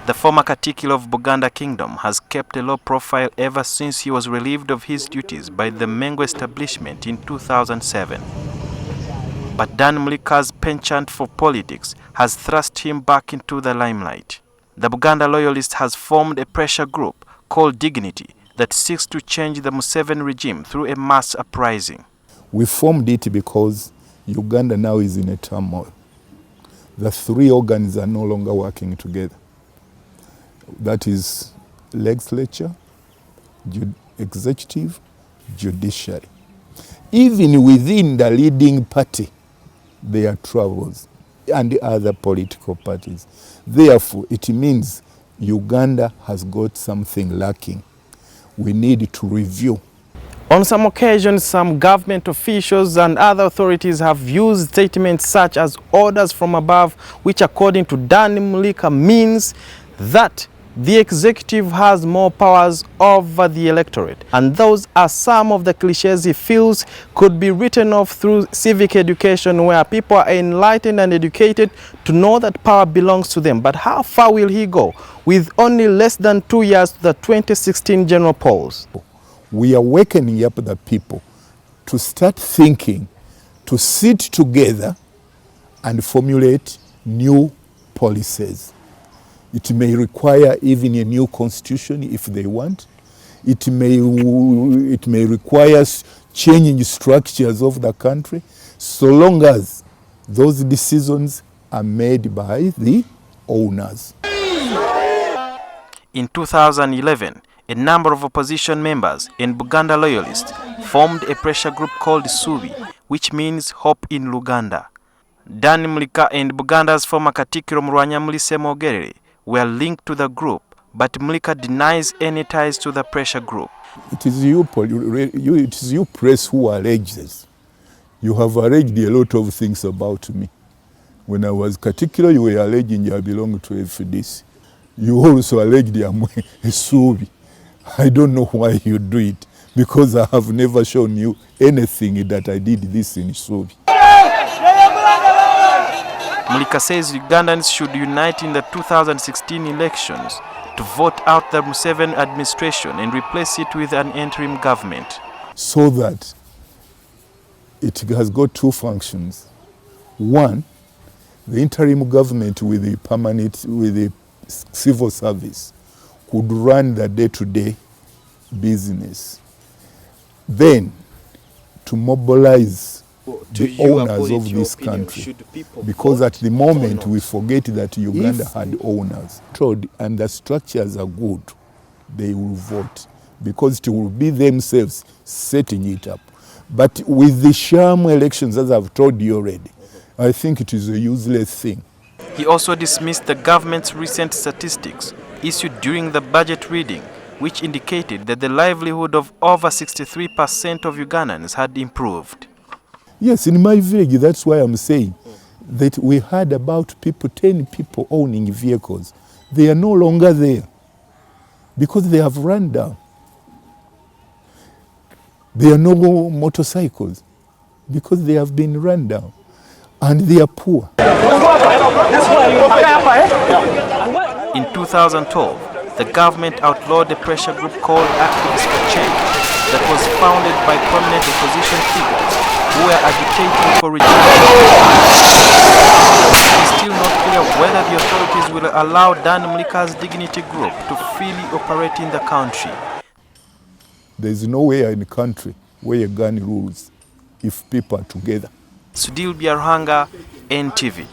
The former Katikkiro of Buganda Kingdom has kept a low profile ever since he was relieved of his duties by the Mengo establishment in 2007. But Dan Muliika's penchant for politics has thrust him back into the limelight. The Buganda loyalist has formed a pressure group called Dignity that seeks to change the Museveni regime through a mass uprising. We formed it because Uganda now is in a turmoil. The three organs are no longer working together. That is legislature, executive, judiciary. Even within the leading party, there are troubles and other political parties. Therefore, it means Uganda has got something lacking. We need to review. On some occasions, some government officials and other authorities have used statements such as orders from above, which according to Dan Muliika means that the executive has more powers over the electorate. And those are some of the cliches he feels could be written off through civic education, where people are enlightened and educated to know that power belongs to them. But how far will he go with only less than 2 years to the 2016 general polls? We are awakening up the people to start thinking, to sit together and formulate new policies. It may require even a new constitution if they want. It may require changing structures of the country, so long as those decisions are made by the owners. In 2011, a number of opposition members and Buganda loyalists formed a pressure group called Subi, which means Hope in Luganda. Dan Muliika and Buganda's former Katikkiro Mulise were linked to the group, but Muliika denies any ties to the pressure group. It is you press who alleges. You have alleged a lot of things about me. When I was Katikkiro, you were alleging I belong to FDC. You also alleged I'm a Subi. I don't know why you do it, because I have never shown you anything that I did this in Subi. Muliika says Ugandans should unite in the 2016 elections to vote out the Museveni administration and replace it with an interim government. So that it has got two functions. One, the interim government with the civil service could run the day-to-day business. Then, to mobilize the owners of this country, because at the moment we forget that Uganda had owners. And the structures are good, they will vote, because it will be themselves setting it up. But with the sham elections, as I've told you already, I think it is a useless thing. He also dismissed the government's recent statistics issued during the budget reading, which indicated that the livelihood of over 63% of Ugandans had improved. Yes, in my village, that's why I'm saying that we had about 10 people owning vehicles. They are no longer there because they have run down. There are no more motorcycles because they have been run down, and they are poor. In 2012, the government outlawed a pressure group called Activists for Change that was founded by prominent opposition figures who were agitating for regime. It is still not clear whether the authorities will allow Dan Muliika's Dignity group to freely operate in the country. There is nowhere in the country where a gun rules if people are together. Sudil Biarhanga, NTV.